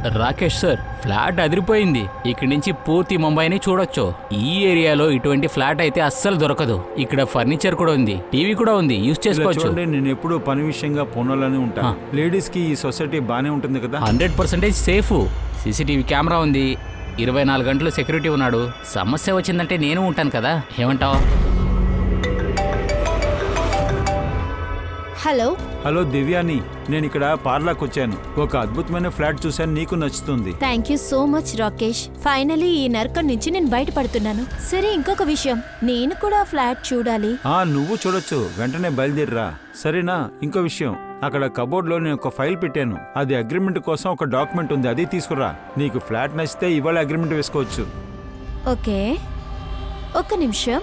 Rakesh sir, flat అదిరిపోయింది. ఇక్కడి నుంచి పూర్తి ముంబైని చూడొచ్చు. ఈ ఏరియాలో ఇటువంటి ఫ్లాట్ అయితే అస్సలు దొరకదు. ఇక్కడ ఫర్నిచర్ కూడా ఉంది, టీవీ కూడా ఉంది, యూజ్ చేసుకోవచ్చు. నేను ఎప్పుడు పని విషయంగా పూనాలోనే ఉంటాను. లేడీస్ కి ఈ సొసైటీ బానే ఉంటుంది కదా. 100% సేఫ్. సీసీటీవీ కెమెరా ఉంది, 24 గంటలు సెక్యూరిటీ ఉన్నాడు. సమస్య వచ్చిందంటే నేను ఉంటాను కదా, ఏమంటావు? హలో హలో దివ్యాని, నేను ఇక్కడ పార్లాకి వచ్చాను. ఒక అద్భుతమైన ఫ్లాట్ చూశాను, నీకు నచ్చుతుంది. Thank you so much Rakesh. Finally ఈ నరకం నుంచి నేను బయటపడుతున్నాను. సరే, ఇంకొక విషయం, నేను కూడా ఫ్లాట్ చూడాలి. నువ్వు చూడొచ్చు, వెంటనే బయలుదేరిరా. సరేనా? ఇంకో విషయం, అక్కడ కబోర్డ్ లో నేను ఒక ఫైల్ పెట్టాను. అది అగ్రిమెంట్ కోసం ఒక డాక్యుమెంట్ ఉంది, అది తీసుకురా. నీకు ఫ్లాట్ నచ్చితే ఇవాళ అగ్రిమెంట్ వేసుకోవచ్చు. ఓకే, ఒక్క నిమిషం.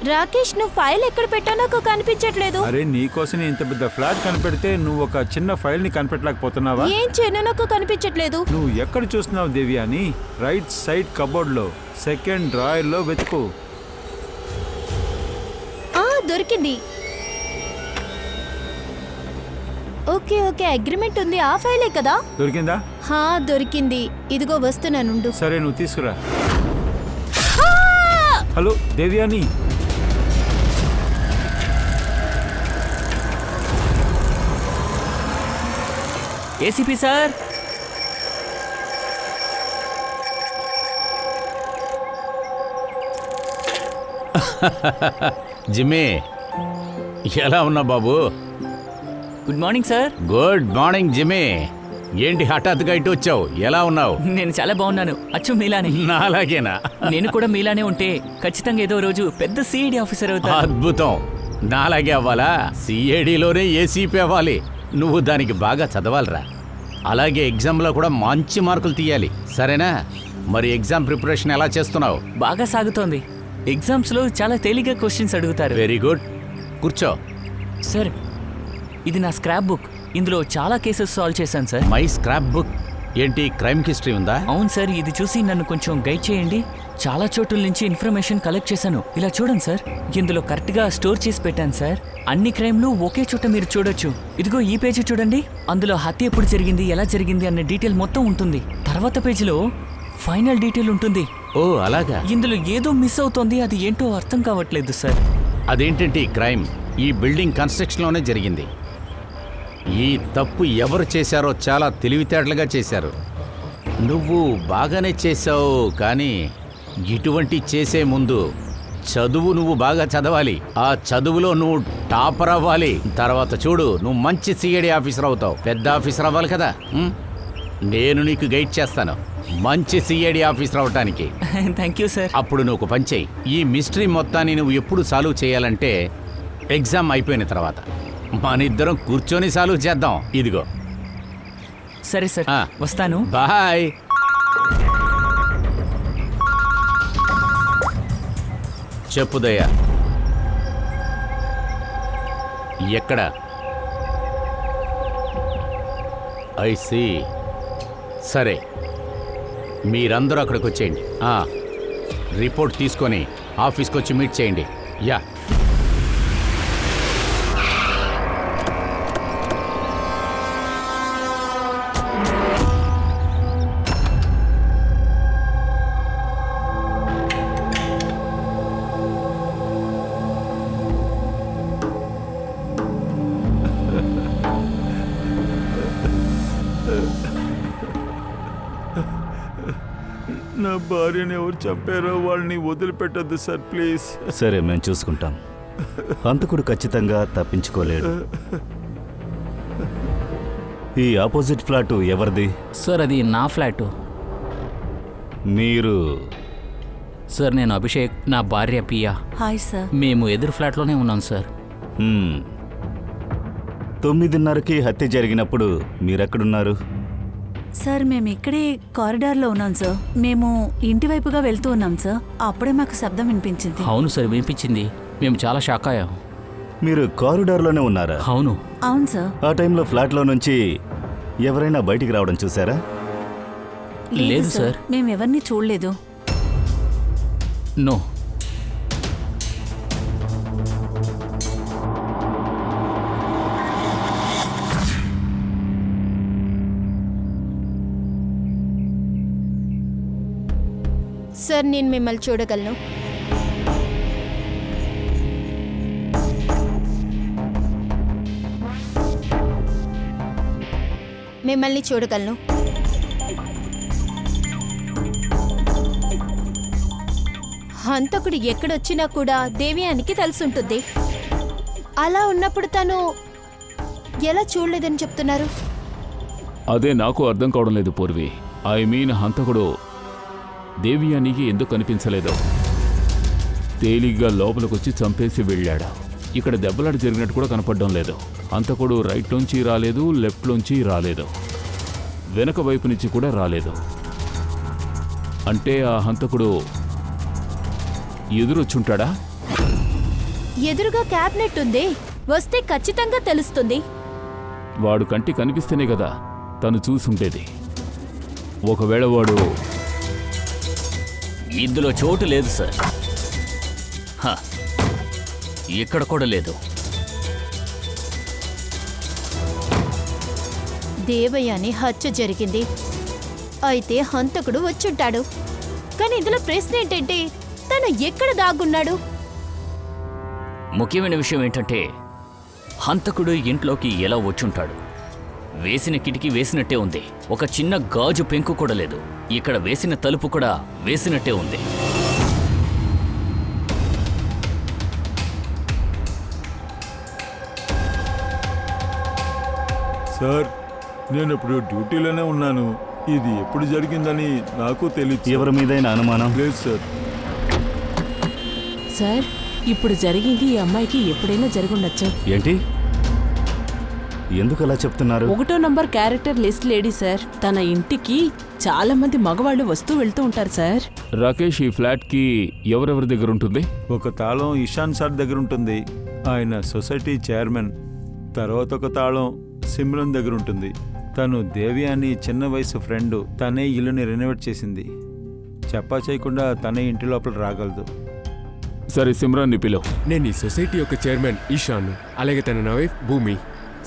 రాకేష్, నువ్వు ఫైల్ ఎక్కడ పెట్టావు నాకు కనిపించట్లేదు. అరే, నీకోసం ఇంత పెద్ద ఫ్లాట్ కనిపెడితే నువ్వు ఒక చిన్న ఫైల్ ని కనిపెట్టలేకపోతున్నావా? ఏం చేయను, నాకు కనిపించట్లేదు. నువ్వు ఎక్కడ చూస్తున్నావు దేవ్యాని? రైట్ సైడ్ కబోర్డ్ లో సెకండ్ డ్రాయర్ లో వెతుకు. దొరికింది. ఓకే ఓకే, అగ్రిమెంట్ ఉంది, ఆ ఫైలే కదా? దొరికిందా? దొరికింది. ఇదిగో వస్తున్నానుండు. సరే, నువ్వు తీసుకురా. Hello Devyani. ACP sir, Jimmy, ఎలా ఉన్నా బాబు? Good morning sir. Good morning Jimmy. ఏంటి హఠాత్తుగా ఇటు వచ్చావు? ఎలా ఉన్నావు? నేను చాలా బాగున్నాను, అచ్చు మీలానే. నాలాగేనా? నేను కూడా మీలానే ఉంటే ఖచ్చితంగా ఏదో రోజు పెద్ద సిఐడి ఆఫీసర్ అవుతా. అద్భుతం, నాలాగే అవ్వాలా? సిఐడిలోనే ఏసీపీ అవ్వాలి. నువ్వు దానికి బాగా చదవాలరా. అలాగే ఎగ్జామ్లో కూడా మంచి మార్కులు తీయాలి, సరేనా? మరి ఎగ్జామ్ ప్రిపరేషన్ ఎలా చేస్తున్నావు? బాగా సాగుతోంది. ఎగ్జామ్స్లో చాలా తేలిగ్గా క్వశ్చన్స్ అడుగుతారు. వెరీ గుడ్, కూర్చో. సార్, ఇది నా స్క్రాప్ బుక్. ఇందులో చాలా కేసెస్ సాల్వ్ చేశాను సార్. మై స్క్రాప్ బుక్ ఏంటి, క్రైమ్ హిస్టరీ ఉందా? అవును సార్, ఇది చూసి నన్ను కొంచెం గైడ్ చేయండి. చాలా చోట్ల నుంచి ఇన్ఫర్మేషన్ కలెక్ట్ చేశాను. ఇలా చూడండి సార్, ఇందులో కరెక్ట్గా స్టోర్ చేసి పెట్టాను సార్. అన్ని క్రైమ్లు ఒకే చోట మీరు చూడొచ్చు. ఇదిగో ఈ పేజీ చూడండి, అందులో హత్య ఎప్పుడు జరిగింది, ఎలా జరిగింది అనే డీటెయిల్ మొత్తం ఉంటుంది. తర్వాత పేజీలో ఫైనల్ డీటెయిల్ ఉంటుంది. ఓ అలాగా? ఇందులో ఏదో మిస్ అవుతోంది, అది ఏంటో అర్థం కావట్లేదు సార్. అదేంటంటే ఈ క్రైమ్ ఈ బిల్డింగ్ కన్స్ట్రక్షన్లోనే జరిగింది. ఈ తప్పు ఎవరు చేశారో చాలా తెలివితేటలుగా చేశారు. నువ్వు బాగానే చేశావు, కానీ ఇటువంటి చేసే ముందు చదువు నువ్వు బాగా చదవాలి. ఆ చదువులో నువ్వు టాపర్ అవ్వాలి. తర్వాత చూడు, నువ్వు మంచి సిఐడి ఆఫీసర్ అవుతావు. పెద్ద ఆఫీసర్ అవ్వాలి కదా. నేను నీకు గైడ్ చేస్తాను మంచి సిఐడి ఆఫీసర్ అవటానికి. Thank you sir. అప్పుడు నువ్వు ఒక పని చెయ్యి. ఈ మిస్టరీ మొత్తాన్ని నువ్వు ఎప్పుడు సాల్వ్ చేయాలంటే ఎగ్జామ్ అయిపోయిన తర్వాత మన ఇద్దరం కూర్చొని సాల్వ్ చేద్దాం. ఇదిగో. సరే సార్, వస్తాను. బాయ్. చెప్పు దయ్యా, ఎక్కడ? I see. సరే, మీరందరూ అక్కడికి వచ్చేయండి. రిపోర్ట్ తీసుకొని ఆఫీస్కి వచ్చి మీట్ చేయండి. యా. నా భార్యని ఎవరు చంపారో వాళ్ళని వదిలిపెట్టద్దు సార్, ప్లీజ్. సరే, మేము చూసుకుంటాం. హంతకుడు ఖచ్చితంగా తప్పించుకోలేడు. ఈ ఆపోజిట్ ఫ్లాటు ఎవరిది? సార్, అది నా ఫ్లాటు. మీరు? సార్, నేను అభిషేక్, నా భార్య పియా. Hi sir. మేము ఎదురు ఫ్లాట్లోనే ఉన్నాం సార్. 9:30కి హత్య జరిగినప్పుడు మీరెక్కడున్నారు? సార్, మేము ఇక్కడే కారిడార్లో ఉన్నాం సార్. మేము ఇంటి వైపుగా వెళ్తూ ఉన్నాం సార్. అప్పుడే మాకు శబ్దం వినిపించింది. అవును సార్, వినిపించింది. మేము చాలా షాక్ అయ్యాం. మీరు కారిడార్లోనే ఉన్నారా? అవును. అవును సార్. ఆ టైంలో ఫ్లాట్లో నుంచి ఎవరైనా బయటికి రావడం చూసారా? లేదు సార్, మేము ఎవరిని చూడలేదు. నో. సార్ నేను మిమ్మల్ని చూడగలను. మిమ్మల్ని చూడగలను. హంతకుడు ఎక్కడొచ్చినా కూడా దేవ్యానికి తెలుసుంటుంది. అలా ఉన్నప్పుడు తను ఎలా చూడలేదని చెప్తున్నారు? అదే నాకు అర్థం కావడం లేదు పూర్వి. ఐ మీన్ హంతకుడు దేవియానికి ఎందుకు కనిపించలేదు? తేలిగ్గా లోపలికొచ్చి చంపేసి వెళ్ళాడు. ఇక్కడ దెబ్బలాట జరిగినట్టు కూడా కనపడడం లేదు. హంతకుడు రైట్లోంచి రాలేదు, లెఫ్ట్లోంచి రాలేదు, వెనక వైపు నుంచి కూడా రాలేదు. అంటే ఆ హంతకుడు ఎదురొచ్చుంటాడా? ఎదురుగా క్యాబినెట్ ఉంది, వస్తే ఖచ్చితంగా తెలుస్తుంది. వాడు కంటి కనిపిస్తేనే కదా తను చూసుంటేది. ఒకవేళ వాడు ఇందులో చోటు లేదు సార్. హ, ఇక్కడ కూడా లేదు. దేవయాని హత్య జరిగింది, అయితే హంతకుడు వచ్చుంటాడు. కానీ ఇందులో ప్రశ్న ఏంటంటే తను ఎక్కడ దాగున్నాడు? ముఖ్యమైన విషయం ఏంటంటే హంతకుడు ఇంట్లోకి ఎలా వచ్చుంటాడు? వేసిన కిటికీ వేసినట్టే ఉంది, ఒక చిన్న గాజు పెంకు కూడా లేదు. ఇక్కడ వేసిన తలుపు కూడా వేసినట్టే ఉంది. సార్, నేను ఇప్పుడు డ్యూటీలోనే ఉన్నాను. ఇది ఎప్పుడు జరిగిందని నాకు తెలియదు. ఎవరి మీదైనా అనుమానం? లేదు సార్. సార్, ఇప్పుడు జరిగింది ఈ అమ్మాయికి ఎప్పుడైనా జరుగుండొచ్చు. ఏంటి? ఎందుకు అలా చెప్తున్నారు? 1వ number character list lady sir. తన ఇంటికి చాలా మంది మగవాళ్ళు వస్తూ వెళ్తూ ఉంటారు సార్. రాకేష్, ఈ ఫ్లాట్కి ఎవరెవరి దగ్గర ఉంటుంది? ఒక తాళం ఇషాన్ సార్ దగ్గర ఉంటుంది, ఆయన సొసైటీ చైర్మన్. తర్వాత ఒక తాళం సిమ్రన్ దగ్గర ఉంటుంది. తను దేవి అని చిన్న వయసు ఫ్రెండ్. తనే ఇల్లుని రెనోవేట్ చేసింది. చెప్పా చేయకుండా తనే ఇంటి లోపల రాగలదు. సరే, సిమ్రాన్ని పిలువు. నేను ఈ సొసైటీ యొక్క చైర్మన్ ఈశాన్, అలాగే తన వైఫ్ భూమి.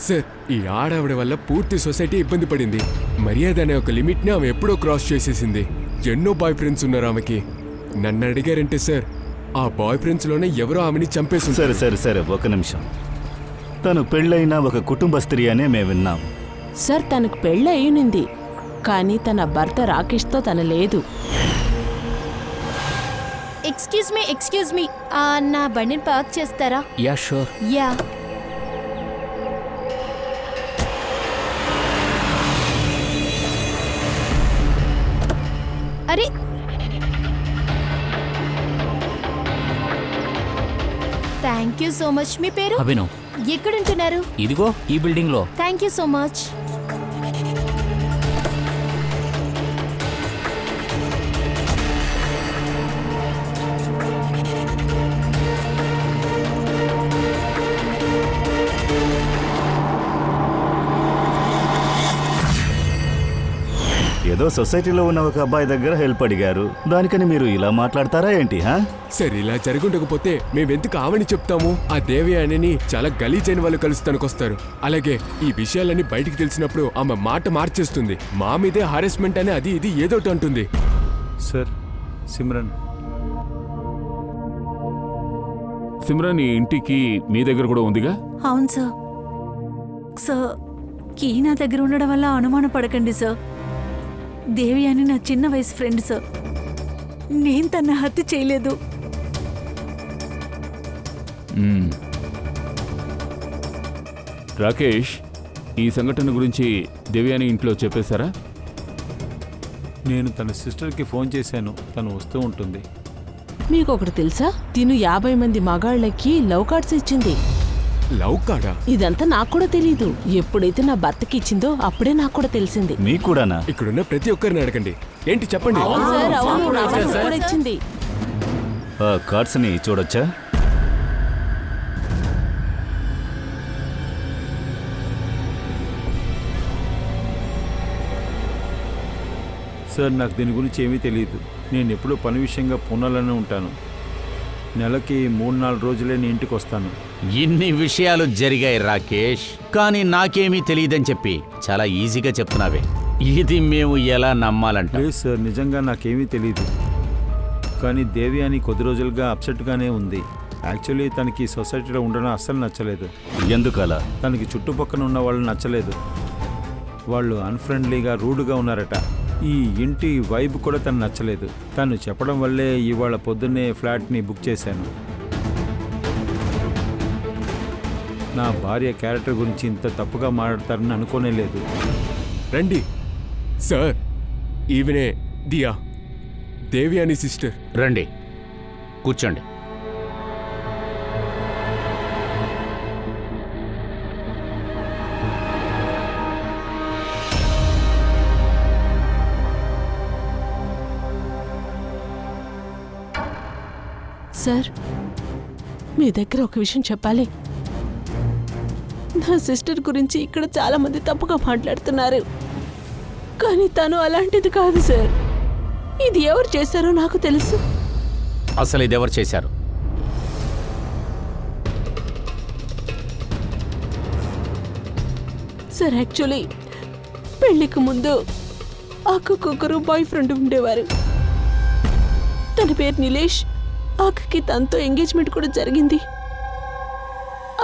సార్, ఈ ఆడవిడ వల్ల పూర్తి సొసైటీ ఇబ్బంది పడింది. మర్యాద అనే ఒక లిమిట్ని ఆమె ఎప్పుడో క్రాస్ చేసేసింది. ఎన్నో బాయ్ ఫ్రెండ్స్ ఉన్నారు ఆమెకి. నన్ను అడిగారంటే సార్, ఆ బాయ్ ఫ్రెండ్స్లోనే ఎవరో ఆమెని చంపేసి. సరే సరే సరే, ఒక నిమిషం. తను పెళ్ళైన ఒక కుటుంబ స్త్రీ అనే మేము విన్నాం. సార్, తనకు పెళ్ళి అయ్యునింది, కానీ తన భర్త రాకేష్తో తన లేదు. ఎక్స్క్యూజ్ మీ, నా బండిని పార్క్ చేస్తారా? Yeah sure. యా. అరే, థ్యాంక్ యూ సో మచ్. మీ పేరు? అభినవ్. ఎక్కడుంటున్నారు? ఇదిగో ఈ బిల్డింగ్ లో. Thank you so much. ఏదో సొసైటీలో ఉన్న ఒక అబ్బాయి దగ్గర హెల్ప్ అడిగారు, దానికని మీరు ఇలా మాట్లాడతారా ఏంటి? సార్, ఇలా జరుగుండకపోతే మేమెందుకు ఆమెని చెప్తాము? ఆ దేవి అనేని చాలా గలీజైన వాళ్ళు కలిసి తనకొస్తారు. అలాగే ఈ విషయాలన్నీ బయటికి తెలిసినప్పుడు ఆమె మాట మార్చేస్తుంది. మా మీదే హారెస్మెంట్ అని అది ఇది ఏదోటి అంటుంది. సార్, సిమ్రన్. సిమ్రాన్ ఈ ఇంటికి మీ దగ్గర కూడా ఉందిగా? అవును సార్. సార్, కీ నా దగ్గర ఉండడం వల్ల అనుమాన పడకండి సార్. దేవి అని నా చిన్న వయసు ఫ్రెండ్ సార్. నేను తన హత్య చేయలేదు. రాకేష్, ఈ సంఘటన గురించి దేవ్యాని ఇంట్లో చెప్పేశారా? నేను తన సిస్టర్కి ఫోన్ చేశాను, తను వస్తూ ఉంటుంది. మీకు ఒకటి తెలుసా? తిను 50 మంది మగాళ్ళకి లవ్ కార్డ్స్ ఇచ్చింది. లవ్ కార్డా? ఇదంతా నాకు కూడా తెలీదు. ఎప్పుడైతే నా భర్తకి ఇచ్చిందో అప్పుడే నాకు కూడా తెలిసింది. మీకు కూడానా? ఇక్కడున్న ప్రతి ఒక్కరిని అడగండి. ఏంటి చెప్పండి. అవును సార్, అవును, నా భర్త కూడా ఇచ్చింది. ఆ కార్డ్స్ని చూడొచ్చా? సార్, నాకు దీని గురించి ఏమీ తెలియదు. నేను ఎప్పుడూ పని విషయంగా పూనాలోనే ఉంటాను. నెలకి 3-4 రోజులే నీ ఇంటికి వస్తాను. ఇన్ని విషయాలు జరిగాయి రాకేష్, కానీ నాకేమీ తెలియదని చెప్పి చాలా ఈజీగా చెప్తున్నావే. ఇది మేము ఎలా నమ్మాలంట? లేదు సార్, నిజంగా నాకేమీ తెలియదు. కానీ దేవి అని కొద్ది రోజులుగా అప్సెట్గానే ఉంది. యాక్చువల్లీ తనకి సొసైటీలో ఉండడం అస్సలు నచ్చలేదు. ఎందుకలా? తనకి చుట్టుపక్కల ఉన్న వాళ్ళు నచ్చలేదు. వాళ్ళు అన్ఫ్రెండ్లీగా రూడ్గా ఉన్నారట. ఈ ఇంటి వైబ్ కూడా తను నచ్చలేదు. తను చెప్పడం వల్లే ఇవాళ పొద్దున్నే ఫ్లాట్ని బుక్ చేశాను. నా భార్య క్యారెక్టర్ గురించి ఇంత తప్పుగా మాట్లాడతారని అనుకోనే లేదు. రండి సార్, ఈవినే దియా, దేవి అని సిస్టర్. రండి, కూర్చోండి. సార్, మీ దగ్గర ఒక విషయం చెప్పాలి. నా సిస్టర్ గురించి ఇక్కడ చాలా మంది తప్పుగా మాట్లాడుతున్నారు, కానీ తను అలాంటిది కాదు సార్. ఇది ఎవరు చేశారో నాకు తెలుసు. అసలు ఇది ఎవరు చేశారు? సార్, యాక్చువల్లీ పెళ్లికి ముందు అక్కకొకరు బాయ్ ఫ్రెండ్ ఉండేవారు. తన పేరు నిలేష్. అక్కకి తనతో ఎంగేజ్మెంట్ కూడా జరిగింది.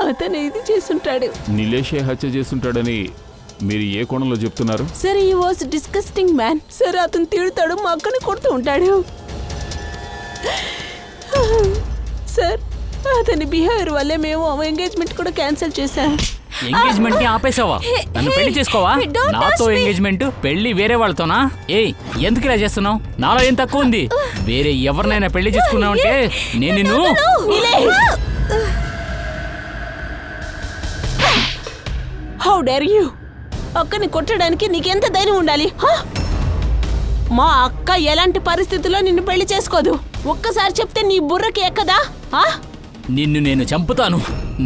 అతను ఇది చేస్తుంటాడు. నిలేషే హత్య చేస్తుంటాడని మీరు ఏ కోణంలో చెప్తున్నారు? సార్, ఈ వాజ్ డిస్కస్టింగ్ మ్యాన్. సార్, అతను తిడతాడు, మా అక్కని కొడుతూ ఉంటాడు. సార్, అతని బిహేవియర్ వల్లే మేము ఎంగేజ్మెంట్ కూడా క్యాన్సిల్ చేశాం. ఎంగేజ్మెంట్ ని ఆపేసావా? నన్ను పెళ్లి చేసుకోవా? నాతో ఎంగేజ్మెంట్, పెళ్లి వేరే వాళ్ళతోనా? ఏయ్, ఎందుకు ఇలా చేస్తున్నావు? నాలో ఏం తక్కువ ఉంది? వేరే ఎవరినైనా పెళ్లి చేసుకున్నావంటే నేను నిన్ను... హౌ డేర్ యూ! అక్కని కొట్టడానికి నీకెంత ధైర్యం ఉండాలి? మా అక్క ఎలాంటి పరిస్థితుల్లో నిన్ను పెళ్లి చేసుకోదు. ఒక్కసారి చెప్తే నీ బుర్రకి ఎక్కదా? నిన్ను నేను చంపుతాను.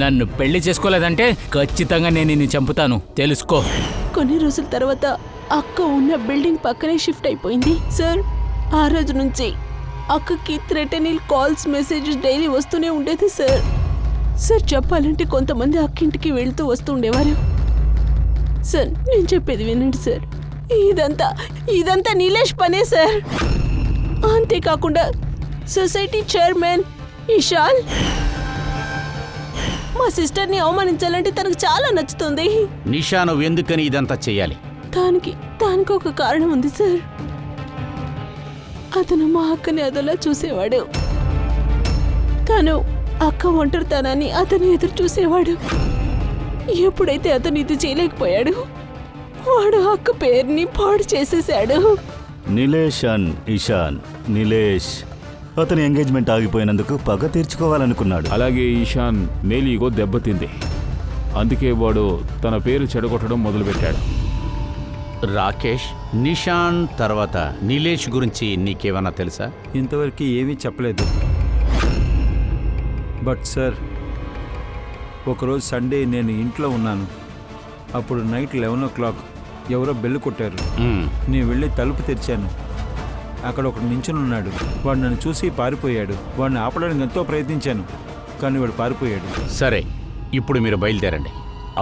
నన్ను పెళ్లి చేసుకోలేదంటే ఖచ్చితంగా నేను నిన్ను చంపుతాను, తెలుసుకో. కొన్ని రోజుల తర్వాత అక్క ఉన్న బిల్డింగ్ పక్కనే షిఫ్ట్ అయిపోయింది. సార్, ఆ రోజు నుంచి అక్కకి థ్రెటనిల్ కాల్స్, మెసేజెస్ డైలీ వస్తూనే ఉండేది సార్. సార్, చెప్పాలంటే కొంతమంది అక్కింటికి వెళ్తూ వస్తూ ఉండేవారు. సార్, నేను చెప్పేది వినండి సార్. ఇదంతా నీలేష్ పనే సార్. అంతేకాకుండా సొసైటీ చైర్మన్ ఇషాల్ మా సిస్టర్ని అవమానించాలంటే తనకు చాలా నచ్చుతుంది. నిషా, నువ్వు ఎందుకని ఇదంతా చెయ్యాలి? దానికి ఒక కారణం ఉంది సార్. అతను మా అక్కని అదలా చూసేవాడు. తను అక్క ఒంటరితనాన్ని అతను ఎదురు చూసేవాడు. ఎప్పుడైతే అతను ఇది చేయలేకపోయాడు, వాడు అక్క పేరుని పాడు చేసేశాడు. నిలేష్ అండ్ ఇషాన్. నిలేష్ అతని ఎంగేజ్మెంట్ ఆగిపోయినందుకు పగ తీర్చుకోవాలనుకున్నాడు. అలాగే ఈశాన్ మేల్ ఈగో దెబ్బతింది. అందుకే వాడు తన పేరు చెడగొట్టడం మొదలుపెట్టాడు. రాకేష్, నిషాన్ తర్వాత నిలేష్ గురించి నీకేమన్నా తెలుసా? ఇంతవరకు ఏమీ చెప్పలేదు. బట్ సార్, ఒకరోజు సండే నేను ఇంట్లో ఉన్నాను. అప్పుడు నైట్ 11 o'clock ఎవరో బెల్లు కొట్టారు. నేను వెళ్ళి తలుపు తెరిచాను. అక్కడ ఒకడు నించుని ఉన్నాడు. వాడు నన్ను చూసి పారిపోయాడు. వాడిని ఆపడానికి ఎంతో ప్రయత్నించాను, కానీ వాడు పారిపోయాడు. సరే, ఇప్పుడు మీరు బయలుదేరండి.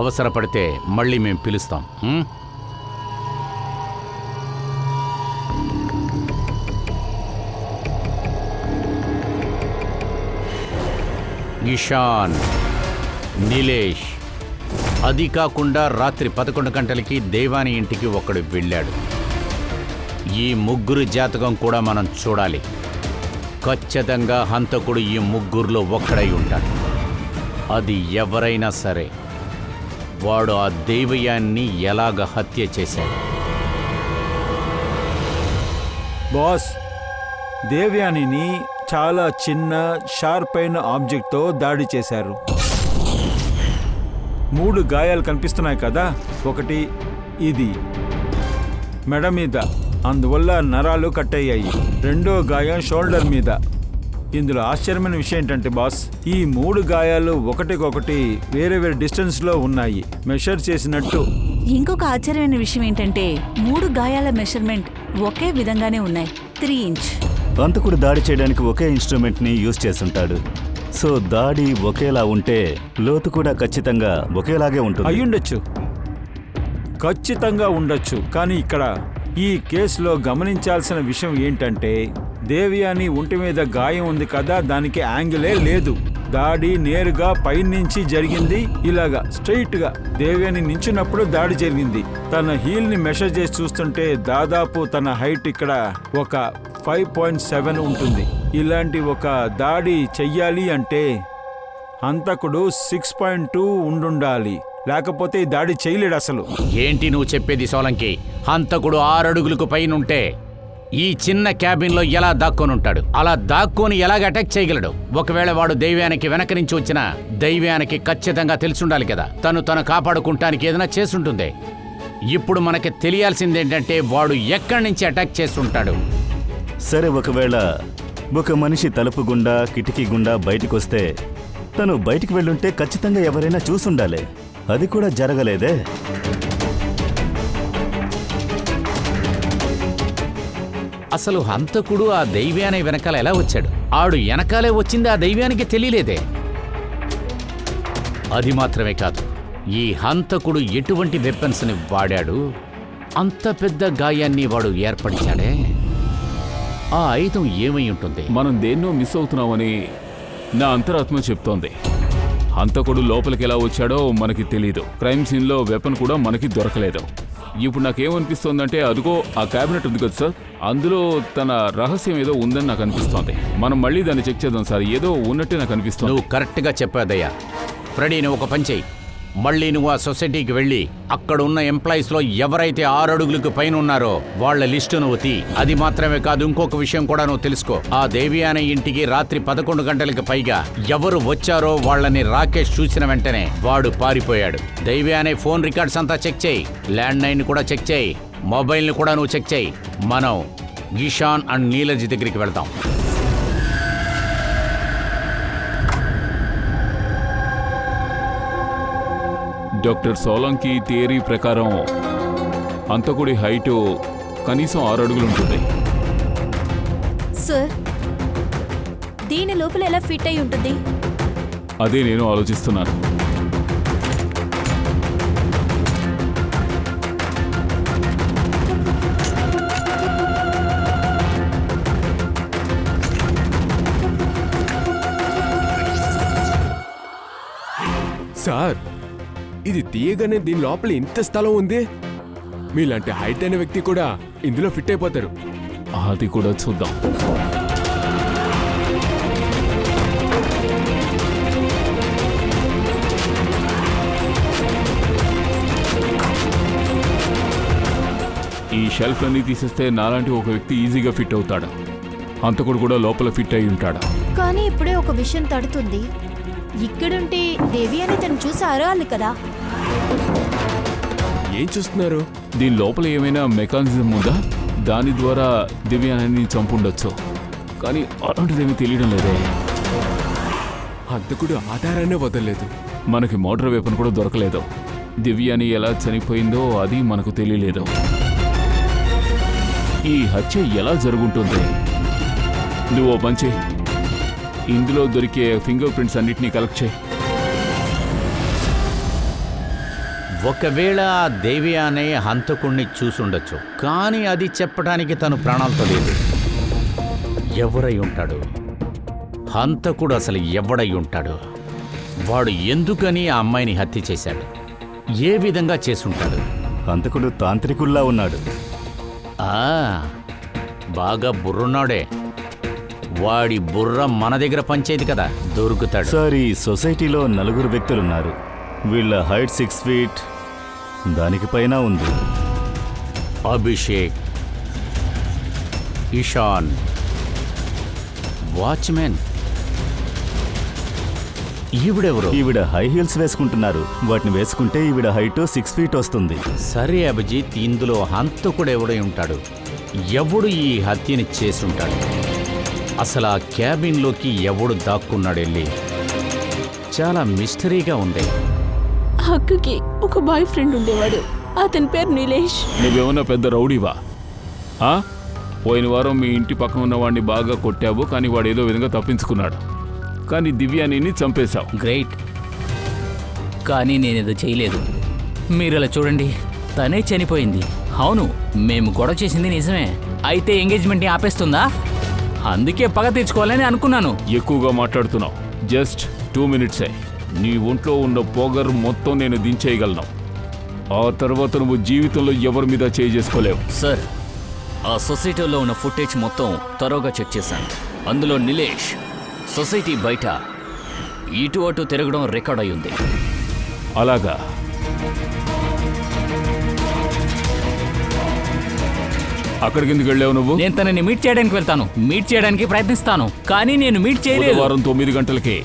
అవసరపడితే మళ్ళీ మేము పిలుస్తాం. ఇషాన్, నిలేష్, అది కాకుండా రాత్రి 11 గంటలకి దేవాని ఇంటికి ఒకడు వెళ్ళాడు. ఈ ముగ్గురు జాతకం కూడా మనం చూడాలి. ఖచ్చితంగా హంతకుడు ఈ ముగ్గురులో ఒక్కడై ఉంటాడు. అది ఎవరైనా సరే, వాడు ఆ దేవయాన్ని ఎలాగ హత్య చేశాడు? బాస్, దేవ్యానిని చాలా చిన్న షార్ప్ అయిన ఆబ్జెక్ట్తో దాడి చేశారు. 3 గాయాలు కనిపిస్తున్నాయి కదా. ఒకటి ఇది మెడ మీద, అందువల్ల నరాలు కట్ అయ్యాయి. రెండో గాయం షోల్డర్ మీద. ఇందులో ఆశ్చర్యమైన విషయం ఏంటంటే బాస్, ఈ 3 గాయాలు ఒకటికొకటి వేరే వేరే డిస్టెన్స్లో ఉన్నాయి, మెషర్ చేసినట్టు. ఇంకొక ఆశ్చర్యమైన విషయం ఏంటంటే 3 గాయాల మెషర్మెంట్ ఒకే విధంగానే ఉన్నాయి. 3 ఇంచ్. హంతకుడు దాడి చేయడానికి ఒకే ఇన్స్ట్రుమెంట్ని యూజ్ చేస్తుంటాడు. సో దాడి ఒకేలా ఉంటే లోతు కూడా ఖచ్చితంగా ఒకేలాగే ఉంటుంది. అయ్యుండొచ్చు, ఖచ్చితంగా ఉండొచ్చు. కానీ ఇక్కడ ఈ కేసులో గమనించాల్సిన విషయం ఏంటంటే దేవి అని ఒంటి మీద గాయం ఉంది కదా, దానికి యాంగిలే లేదు. దాడి నేరుగా పైనుంచి జరిగింది, ఇలాగా స్ట్రైట్ గా దేవి అని నించున్నప్పుడు దాడి జరిగింది. తన హీల్ ని మెషర్ చేసి చూస్తుంటే దాదాపు తన హైట్ ఇక్కడ ఒక 5.7 ఉంటుంది. ఇలాంటి ఒక దాడి చెయ్యాలి అంటే హంతకుడు 6.2 ఉండుండాలి, లేకపోతే ఈ దాడి చేయలేడు అసలు. ఏంటి నువ్వు చెప్పేది సోలంకి? హంతకుడు 6 అడుగులకు పైనుంటే ఈ చిన్న క్యాబిన్లో ఎలా దాక్కొనుంటాడు? అలా దాక్కొని ఎలాగ అటాక్ చేయగలడు? ఒకవేళ వాడు దైవ్యానికి వెనక నుంచి వచ్చినా దైవ్యానికి ఖచ్చితంగా తెలిసుండాలి కదా. తను కాపాడుకుంటానికి ఏదైనా చేసుంటుంది. ఇప్పుడు మనకి తెలియాల్సిందేంటంటే వాడు ఎక్కడి నుంచి అటాక్ చేస్తుంటాడు. సరే, ఒకవేళ ఒక మనిషి తలుపు గుండా కిటికీ గుండా బయటికొస్తే తను బయటికి వెళ్ళుంటే ఖచ్చితంగా ఎవరైనా చూసుండాలి. అది కూడా జరగలేదే. అసలు హంతకుడు ఆ దైవ్యాన్ని వెనకాల ఎలా వచ్చాడు? ఆడు వెనకాలే వచ్చింది ఆ దైవ్యానికి తెలియలేదే. అది మాత్రమే కాదు, ఈ హంతకుడు ఎటువంటి వెపన్స్ని వాడాడు? అంత పెద్ద గాయాన్ని వాడు ఏర్పరిచాడే. ఆ ఆయుధం ఏమై ఉంటుంది? మనం దేన్నో మిస్ అవుతున్నామని నా అంతరాత్మ చెప్తోంది. హంతకుడు లోపలికి ఎలా వచ్చాడో మనకి తెలీదు. క్రైమ్ సీన్లో వెపన్ కూడా మనకి దొరకలేదు. ఇప్పుడు నాకేమనిపిస్తోందంటే, అదిగో ఆ క్యాబినెట్ ఉంది కదా సార్, అందులో తన రహస్యం ఏదో ఉందని నాకు అనిపిస్తోంది. మనం మళ్ళీ దాన్ని చెక్ చేద్దాం సార్, ఏదో ఉన్నట్టే నాకు అనిపిస్తుంది. నువ్వు కరెక్ట్గా చెప్పాదయ్యా. ఫ్రెడీ, నువ్వు ఒక పని చెయ్యి. మళ్ళీ నువ్వు ఆ సొసైటీకి వెళ్ళి అక్కడ ఉన్న ఎంప్లాయీస్లో ఎవరైతే 6 అడుగులకు పైన ఉన్నారో వాళ్ళ లిస్టు నువ్వు తీ. అది మాత్రమే కాదు, ఇంకొక విషయం కూడా నువ్వు తెలుసుకో. ఆ దేవి అనే ఇంటికి రాత్రి 11 గంటలకు పైగా ఎవరు వచ్చారో వాళ్ళని రాకేష్ చూసిన వెంటనే వాడు పారిపోయాడు. దేవి అనే ఫోన్ రికార్డ్స్ అంతా చెక్ చేయి, ల్యాండ్ లైన్ కూడా చెక్ చేయి, మొబైల్ని కూడా నువ్వు చెక్ చేయి. మనం ఈశాన్ అండ్ నీలజ్ దగ్గరికి వెళ్తాం. డాక్టర్ సోలంకి థియరీ ప్రకారం హంతకుడి హైటు కనీసం 6 అడుగులు ఉంటుంది. సార్, దీని లోపల ఎలా ఫిట్ అయి ఉంటుంది? అదే నేను ఆలోచిస్తున్నాను. సార్, ఇది తీయగానే దీని లోపల ఇంత స్థలం ఉంది. మీలాంటి హైట్ అయిన వ్యక్తి కూడా ఇందులో ఫిట్ అయిపోతారు. అది కూడా చూద్దాం. ఈ షెల్ఫ్ అన్ని తీసేస్తే నాలాంటి ఒక వ్యక్తి ఈజీగా ఫిట్ అవుతాడు. హంతకుడు కూడా లోపల ఫిట్ అయి ఉంటాడు. కానీ ఇప్పుడే ఒక విషయం తడుతుంది. ఇక్కడుంటే దేవి అని తను చూసి అరవాలి కదా. ఏం చూస్తున్నారు? దీని లోపల ఏమైనా మెకానిజం ఉందా? దాని ద్వారా దివ్యాన్ని చంపుండొచ్చు, కానీ అలాంటిదేమీ తెలియడం లేదే. హంతకుడు ఆధారాన్నే వదలలేదు. మనకి మోటార్ వెపన్ కూడా దొరకలేదు. దివ్యాని ఎలా చనిపోయిందో అది మనకు తెలియలేదు. ఈ హత్య ఎలా జరుగుంటుంది? నువ్వు ఓ పని చెయ్యి, ఇందులో దొరికే ఫింగర్ ప్రింట్స్ అన్నిటినీ కలెక్ట్ చేయి. ఒకవేళ ఆ దేవి అనే హంతకుణ్ణి చూసుండొచ్చు, కానీ అది చెప్పడానికి తను ప్రాణాలతో లేదు. ఎవరై ఉంటాడు? హంతకుడు అసలు ఎవడై ఉంటాడు? వాడు ఎందుకని ఆ అమ్మాయిని హత్య చేశాడు? ఏ విధంగా చేసుంటాడు? హంతకుడు తాంత్రికుల్లా ఉన్నాడు. బాగా బుర్రున్నాడే. వాడి బుర్ర మన దగ్గర పంచేది కదా, దొరుకుతాడు. సార్, ఈ సొసైటీలో 4 వ్యక్తులున్నారు. వీళ్ళ హైట్ 6 ఫీట్ దానికి పైన ఉంది. అభిషేక్, ఈశాన్, వాచ్మెన్. ఈవిడెవరు? ఈవిడ హై హీల్స్ వేసుకుంటున్నారు. వాటిని వేసుకుంటే ఈవిడ హైట్ 6 ఫీట్ వస్తుంది. సరే అభిజిత్, ఇందులో హంతకుడు ఎవడై ఉంటాడు? ఎవడు ఈ హత్యని చేసుంటాడు? అసలు ఆ క్యాబిన్లోకి ఎవడు దాక్కున్నాడు? వెళ్ళి చాలా మిస్టరీగా ఉంది. అక్కకి ఒక బాయ్ ఫ్రెండ్ ఉండేవాడు. అతని పేరు నీలేష్. నువ్వేమన్నా పెద్ద రౌడీవా? పోయిన వారం మీ ఇంటి పక్కన ఉన్న వాడిని బాగా కొట్టావు, కానీ వాడు ఏదో విధంగా తప్పించుకున్నాడు. కానీ దివ్యాని చంపేశావు. గ్రేట్, కానీ నేనేదో చేయలేదు. మీరు అలా చూడండి, తనే చనిపోయింది. అవును, మేము గొడవ చేసింది నిజమే. అయితే ఎంగేజ్మెంట్ని ఆపేస్తుందా? అందుకే పగ తెచ్చుకోవాలని అనుకున్నాను. ఎక్కువగా మాట్లాడుతున్నావు. జస్ట్ 2 మినిట్సే. నీ ఒంట్లో ఉన్న పొగరు మొత్తం నేను దించేయగలను. ఆ తర్వాత నువ్వు జీవితంలో ఎవరి మీద చేసుకోలేవు. సార్, ఆ సొసైటీలో ఉన్న ఫుటేజ్ మొత్తం తరోగా చెక్ చేశాను. అందులో నిలేష్ సొసైటీ బయట ఇటు అటు తిరగడం రికార్డ్ అయి ఉంది. అలాగా? అక్కడికి ఎందుకు వెళ్ళావు నువ్వు? నేను తనని మీట్ చేయడానికి వెళ్తాను, మీట్ చేయడానికి ప్రయత్నిస్తాను, కానీ నేను మీట్ చేయలేదు. వారం 9 గంటలకి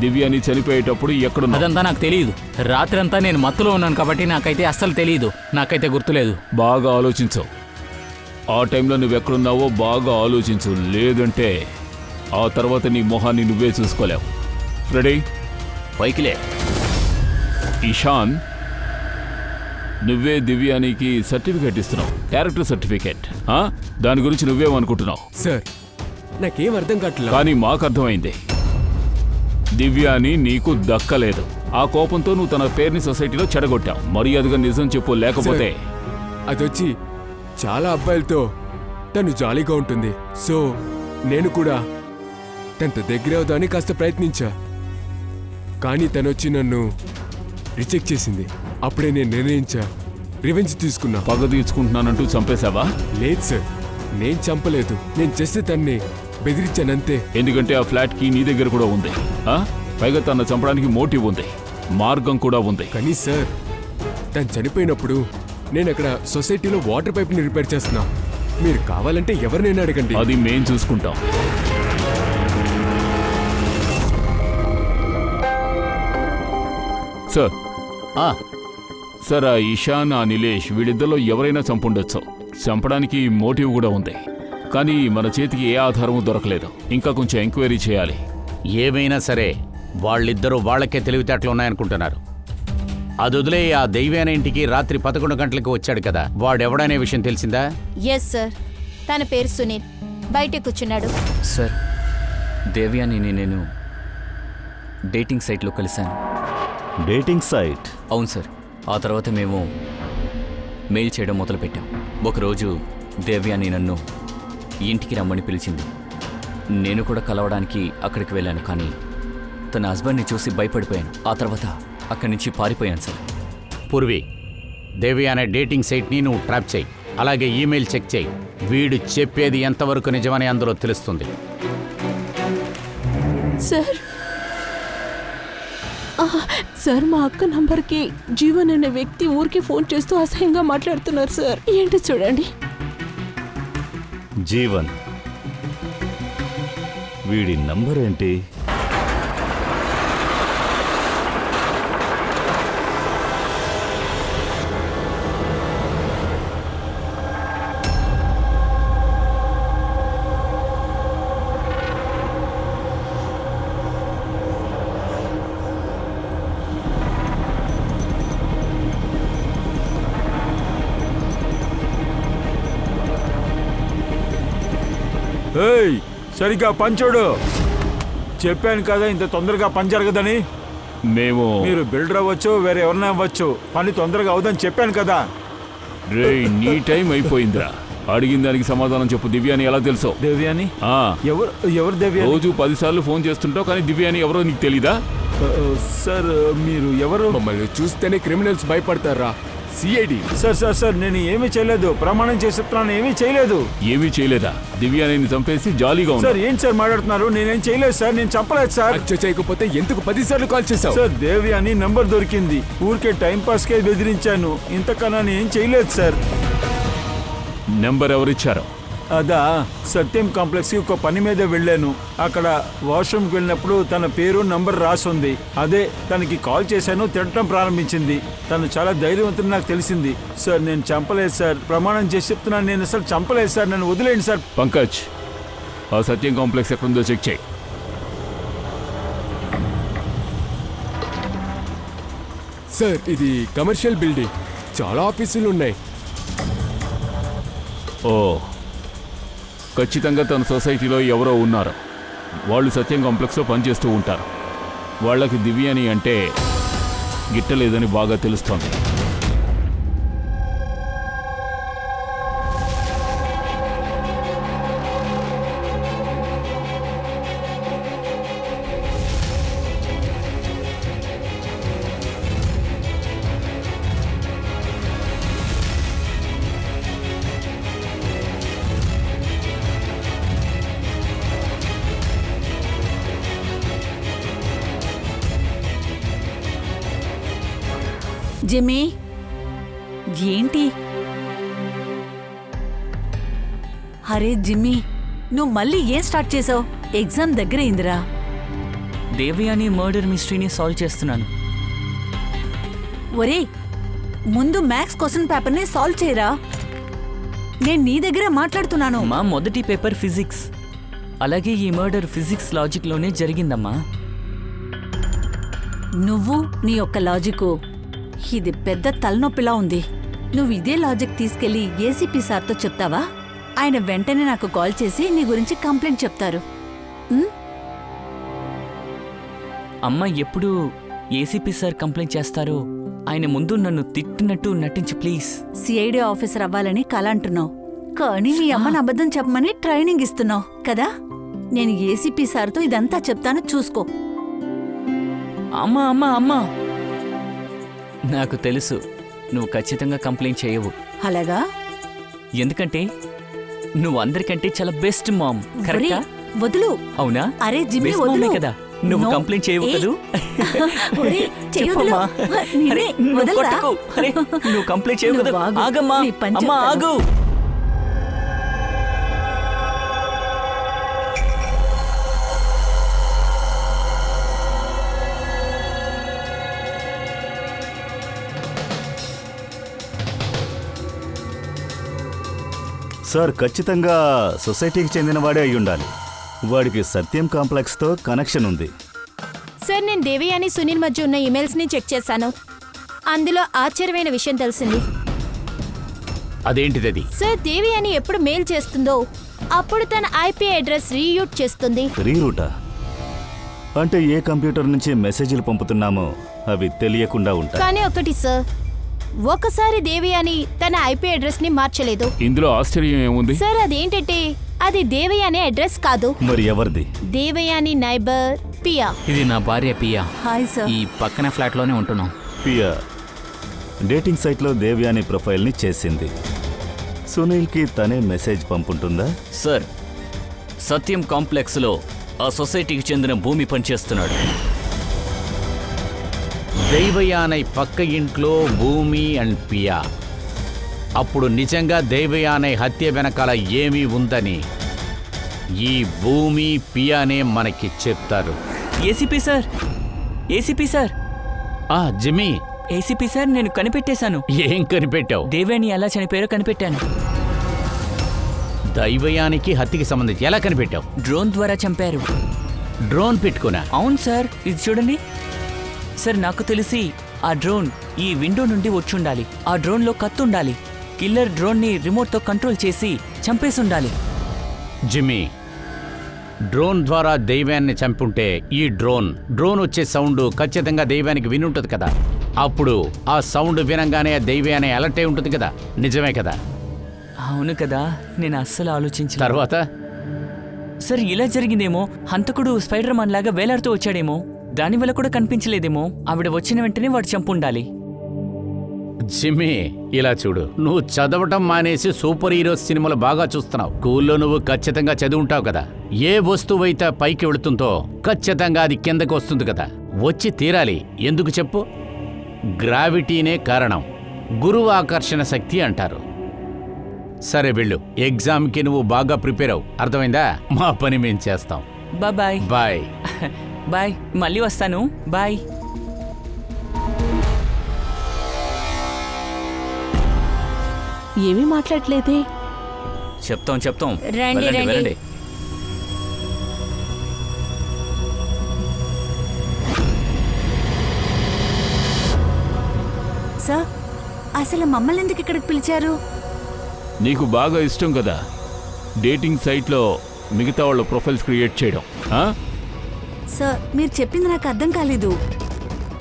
దివ్యాని చనిపోయేటప్పుడు ఎక్కడున్నా? అదంతా నాకు తెలియదు. రాత్రంతా నేను మత్తులో ఉన్నాను కాబట్టి నాకైతే అస్సలు తెలియదు, నాకైతే గుర్తులేదు. బాగా ఆలోచించు. ఆ టైంలో నువ్వు ఎక్కడున్నావో బాగా ఆలోచించు, లేదంటే ఆ తర్వాత నీ మొహాన్ని నువ్వే చూసుకోలేవు. రెడీ? పైకిలే. ఇషాన్, నువ్వే దివ్యానికి సర్టిఫికేట్ ఇస్తున్నావు, క్యారెక్టర్ సర్టిఫికేట్. దాని గురించి నువ్వేమనుకుంటున్నావు? సార్ నాకేం అర్థం కావట్లేదు. కానీ మాకు అర్థమైంది, దివ్యాని నీకు దక్కలేదు. ఆ కోపంతో నువ్వు తన పేరుని సొసైటీలో చెడగొట్టావు. మర్యాదగా నిజం చెప్పు, లేకపోతే. అదొచ్చి చాలా అబ్బాయిలతో తను జాలీగా ఉంటుంది. సో నేను కూడా తనతో దగ్గర అవుదామని కాస్త ప్రయత్నించా. కానీ తనొచ్చి నన్ను రిజెక్ట్ చేసింది. అప్పుడే నేను నిర్ణయించా, రివెంజ్ తీసుకున్నా. పగ తీర్చుకుంటున్నానంటూ చంపేశావా? లేదు సార్, నేను చంపలేదు. నేను జస్ట్ తన్ని బెదిరించానంతే. ఎందుకంటే ఆ ఫ్లాట్ కి నీ దగ్గర కూడా ఉంది. పైగా తన చంపడానికి మోటివ్ ఉంది, మార్గం కూడా ఉంది. కానీ సార్, తను చనిపోయినప్పుడు నేను అక్కడ సొసైటీలో వాటర్ పైప్ని రిపేర్ చేస్తున్నా. మీరు కావాలంటే ఎవరినైనా అడగండి. అది మేం చూసుకుంటాం. సార్, సార్, ఆ ఇషాన్, ఆ నిలేష్ వీళ్ళిద్దరిలో ఎవరైనా చంపుండొచ్చు. చంపడానికి మోటివ్ కూడా ఉంది, కానీ మన చేతికి ఏ ఆధారము దొరకలేదు. ఇంకా కొంచెం ఎంక్వైరీ చేయాలి. ఏమైనా సరే వాళ్ళిద్దరూ వాళ్ళకే తెలివితేటలు ఉన్నాయనుకుంటున్నారు. అది వదిలే, ఆ దైవాన ఇంటికి రాత్రి 11 గంటలకు వచ్చాడు కదా, వాడెవడనే విషయం తెలిసిందా? ఎస్ సార్, తన పేరు సునీల్, బయట కూర్చున్నాడు. సార్, దేవ్యాని నేను డేటింగ్ సైట్లో కలిశాను. Dating site? అవును సార్. ఆ తర్వాత మేము మెయిల్ చేయడం మొదలుపెట్టాం. ఒకరోజు దేవ్యాని నన్ను ఇంటికి రమ్మని పిలిచింది. నేను కూడా కలవడానికి అక్కడికి వెళ్ళాను, కానీ తన హస్బెండ్ని చూసి భయపడిపోయాను. ఆ తర్వాత అక్కడి నుంచి పారిపోయాను సార్. పూర్వి, దేవి అనే డేటింగ్ సైట్ని నువ్వు ట్రాప్ చేయి. అలాగే ఈమెయిల్ చెక్ చేయి. వీడు చెప్పేది ఎంతవరకు నిజమని అందులో తెలుస్తుంది. సార్, సార్, మా అక్క నంబర్కి జీవన్ అనే వ్యక్తి ఊరికి ఫోన్ చేస్తూ అసహ్యంగా మాట్లాడుతున్నారు సార్. ఏంటి చూడండి. జీవన్? వీడి నంబర్ ఏంటి? ఏయ్, సరిగ్గా పంచోడు. చెప్పాను కదా ఇంత తొందరగా పని జరగదని. మీరు బిల్డర్ అవ్వచ్చు, వేరే ఎవరైనా అవ్వచ్చు, పని తొందరగా అవుదని చెప్పాను కదా. రేయ్, నీ టైం అయిపోయిందిరా. అడిగిన దానికి సమాధానం చెప్పు. దివ్యాని ఎలా తెలుసో? దేవ్యాని? ఎవరు దేవ్యాని? రోజు 10 సార్లు ఫోన్ చేస్తుంటావు, కానీ దివ్యాని ఎవరో నీకు తెలీదా? సార్, మీరు ఎవరు? మమ్మల్ని చూస్తేనే క్రిమినల్స్ భయపడతారా? సిఐడి. సార్, నేను ఏమీ చేయలేదు, ప్రమాణం చేస్తున్నాను, ఏమీ చేయలేదు. ఏమీ చేయలేదా? దివ్యాని చంపేసి జాలీగా ఉంది. సార్, ఏం సార్ మాట్లాడుతున్నారు? నేనేం చేయలేదు సార్, నేను చంపలేదు సార్. హత్య చేయకపోతే ఎందుకు 10 సార్లు కాల్ చేశావు? సార్, దేవ్యాని నంబర్ దొరికింది, ఊరికే టైం పాస్ కే బెదిరించాను, ఇంతకన్నా నేను ఏం చేయలేదు సార్. నెంబర్ ఎవరిచ్చారు? అదా, సత్యం కాంప్లెక్స్కి ఒక పని మీద వెళ్ళాను. అక్కడ వాష్రూమ్కి వెళ్ళినప్పుడు తన పేరు నంబర్ రాసుంది. అదే తనకి కాల్ చేశాను, తిట్టడం ప్రారంభించింది. తను చాలా ధైర్యవంతుని నాకు తెలిసింది. సార్, నేను చంపలేదు సార్, ప్రమాణం చేసి చెప్తున్నాను, నేను అసలు చంపలేదు సార్, నన్ను వదిలేండి సార్. పంకజ్, ఆ సత్యం కాంప్లెక్స్ ఎక్కడుందో చెక్ చేయి. సార్, ఇది కమర్షియల్ బిల్డింగ్, చాలా ఆఫీసులు ఉన్నాయి. ఓ, ఖచ్చితంగా తన సొసైటీలో ఎవరో ఉన్నారు. వాళ్ళు సత్యం కాంప్లెక్స్లో పనిచేస్తూ ఉంటారు. వాళ్ళకి దివ్యాని అంటే గిట్టలేదని బాగా తెలుస్తోంది. జిమ్మీ ఏంటి? అరే జిమ్మీ, నువ్వు మళ్ళీ ఏం స్టార్ట్ చేసావు? ఎగ్జామ్ దగ్గరైందిరా. దేవయాని మర్డర్ మిస్టరీని సాల్వ్ చేస్తున్నాను. ఒరే, ముందు మ్యాథ్స్ క్వశ్చన్ పేపర్ని సాల్వ్ చేయరా. నేను నీ దగ్గర మాట్లాడుతున్నాను. మా మొదటి పేపర్ ఫిజిక్స్. అలాగే ఈ మర్డర్ ఫిజిక్స్ లాజిక్లోనే జరిగిందమ్మా. నువ్వు నీ యొక్క లాజిక్ ఇది పెద్ద తలనొప్పిలా ఉంది. నువ్వు ఇదే లాజిక్ తీసుకెళ్లి ఏసీపీ సార్తో చెప్తావా? ఆయన వెంటనే నాకు కాల్ చేసి నీ గురించి కంప్లైంట్ చెప్తారు. అమ్మ ఎప్పుడు ఏసీపీ సార్ కంప్లైంట్ చేస్తారో ఆయన ముందు నన్ను తిట్టినట్టు నటించి ప్లీజ్. సిఐడి ఆఫీసర్ అవ్వాలని కల అంటున్నావు, కానీ నీ అమ్మని అబద్ధం చెప్పమని ట్రైనింగ్ ఇస్తున్నావు కదా. నేను ఏసీపీ సార్తో ఇదంతా చెప్తాను, చూసుకో. అమ్మా అమ్మా అమ్మా, నాకు తెలుసు నువ్వు ఖచ్చితంగా కంప్లైంట్ చేయవు. అలాగా? ఎందుకంటే నువ్వు అందరికంటే చాలా బెస్ట్ మామ్. కరెక్టా? వదులు. అవునా? అరే జిమ్మీ, బెస్ట్ వదులు మామే కదా. నువ్వు నో. కంప్లైంట్ చేయవు ఏ. కదూ? ఒరేయ్, చెయ్యొద్దులు. చెప్పమ్మా. నిన్నే అరే, నువ్వు వదలరా? కొట్టకు. అరే, నువ్వు కంప్లైంట్ చేయవు కదా. నువ్వు ఆగు. ఆగమ్మా. నీ పని అమ్మా చెప్తాను. ఆగు. సార్ ఖచ్చితంగా సొసైటీకి చెందినవాడే అయి ఉండాలి. వాడికి సత్యం కాంప్లెక్స్తో కనెక్షన్ ఉంది. సార్, నేను దేవయాని సునీల్ మధ్య ఉన్న ఈమెయిల్స్ని చెక్ చేశాను. అందులో ఆశ్చర్యమైన విషయం తెలిసింది. అదేంటిది? సార్, దేవయాని ఎప్పుడు మెయిల్ చేస్తుందో అప్పుడు తన ఐపీ అడ్రస్ రీయూట్ చేస్తుంది. రీరూటా? అంటే ఏ కంప్యూటర్ నుంచి మెసేజ్లు పంపుతున్నామో అవి తెలియకుండా ఉంటాయి. కానీ ఒకటి సార్, ఒకసారి దేవయాని తన ఐపీ అడ్రస్ ని మార్చలేదు. ఇందులో ఆశ్చర్యం ఏముంది? సార్, అదేంటంటే అది దేవయాని అడ్రస్ కాదు. మరి ఎవరిది? దేవయాని నైబర్ పియా. ఇది నా భార్య పియా. Hi sir. ఈ పక్కన ఫ్లాట్లోనే ఉంటున్నాం. పియా డేటింగ్ సైట్లో దేవ్యాని ప్రొఫైల్ని చేసింది. సునీల్కి తనే మెసేజ్ పంపుంటుందా? సార్, సత్యం కాంప్లెక్స్లో ఆ సొసైటీకి చెందిన భూమి పనిచేస్తున్నాడు. దైవయానై పక్క ఇంట్లో భూమి అండ్ పియా. అప్పుడు నిజంగా దైవయానై హత్య వెనకాల ఏమీ ఉందని ఈ భూమి పియానే మనకి చెప్తారు. ACP sir, ACP sir, Jimmy, ACP sir, నేను కనిపెట్టేశాను. ఏం కనిపెట్టావు? దేవయాని ఎలా చనిపోయారో కనిపెట్టాను. దైవయానికి హత్యకి సంబంధించి ఎలా కనిపెట్టావు? డ్రోన్ ద్వారా చంపారు. డ్రోన్ పెట్టుకున్నా? అవును సార్, ఇది చూడండి సార్. నాకు తెలిసి ఆ డ్రోన్ ఈ విండో నుండి వచ్చుండాలి. ఆ డ్రోన్లో కత్తి ఉండాలి. కిల్లర్ డ్రోన్ని రిమోట్తో కంట్రోల్ చేసి చంపేసి ఉండాలి. జిమ్మీ, డ్రోన్ ద్వారా దైవాన్ని చంపుంటే ఈ డ్రోన్ వచ్చే సౌండ్ ఖచ్చితంగా దైవానికి వినుంటుంది కదా. అప్పుడు ఆ సౌండ్ వినంగానే ఆ దైవాన్ని అలర్ట్ అయి ఉంటుంది కదా. నిజమే కదా? అవును కదా, నేను అస్సలు ఆలోచించలేదు. తర్వాత సార్, ఇలా జరిగిందేమో. హంతకుడు స్పైడర్ మ్యాన్ లాగా వేలాడుతూ వచ్చాడేమో. దానివల్ల కూడా కనిపించలేదేమో. ఆవిడ వచ్చిన వెంటనే వాడు చంపుండాలి. జిమ్మీ, ఇలా చూడు, నువ్వు చదవటం మానేసి సూపర్ హీరోస్ సినిమాలు బాగా చూస్తున్నావు. స్కూల్లో నువ్వు ఖచ్చితంగా చదువుంటావు కదా. ఏ వస్తువైతే పైకి వెళుతుందో ఖచ్చితంగా అది కిందకు వస్తుంది కదా. వచ్చి తీరాలి. ఎందుకు చెప్పు? గ్రావిటీనే కారణం. గురువాకర్షణ శక్తి అంటారు. సరే వెళ్ళు, ఎగ్జామ్కి నువ్వు బాగా ప్రిపేర్ అవు. అర్థమైందా? మా పని మేం చేస్తాం. Bye bye. బాయ్, మళ్ళీ వస్తాను. బాయ్. ఏమీ మాట్లాడలేదే. చెప్తాం. రండి, వెళ్ళండి, రండి. వెళ్ళండి. సార్, అసలు మమ్మల్ని ఎందుకు ఇక్కడికి పిలిచారు? నీకు బాగా ఇష్టం కదా డేటింగ్ సైట్లో మిగతా వాళ్ళ ప్రొఫైల్స్ క్రియేట్ చేయడం. సార్, మీరు చెప్పింది నాకు అర్థం కాలేదు.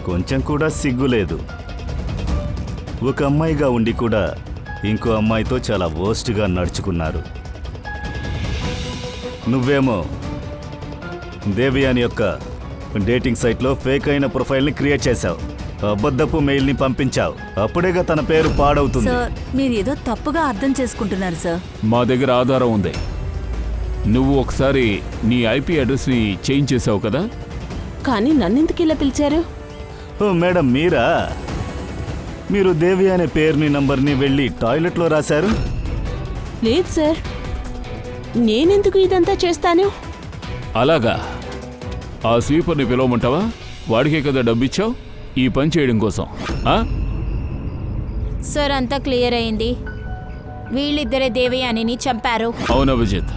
కొంచెం కూడా సిగ్గు లేదు. ఒక అమ్మాయిగా ఉండి కూడా ఇంకో అమ్మాయితో చాలా వర్స్ట్గా నడుచుకున్నారు. నువ్వేమో దేవయాని యొక్క డేటింగ్ సైట్లో ఫేక్ అయిన ప్రొఫైల్ని క్రియేట్ చేశావు. అబద్ధపు మెయిల్ని పంపించావు. అప్పుడేగా తన పేరు పాడవుతుంది. సార్, మీరు ఏదో తప్పుగా అర్థం చేసుకుంటున్నారు సార్. మా దగ్గర ఆధారం ఉంది. నువ్వు ఒకసారి నీ ఐపీ అడ్రస్ని చేంజ్ చేసావు కదా. కానీ నన్నెందుకు ఇలా పిలిచారు? ఓ మేడం, మీరా? మీరు దేవి అనే పేరుని నంబర్ని వెళ్ళి టాయిలెట్లో రాశారు. లేదు సార్, నేనెందుకు ఇదంతా చేస్తాను? అలాగా? ఆ స్వీపర్ని పిలవమంటావా? వాడికే కదా డబ్బిచ్చావు ఈ పని చేయడం కోసం. ఆ? సార్ అంతా క్లియర్ అయింది. వీళ్ళిద్దరే దేవయానిని చంపారు. అవును అభిజిత్,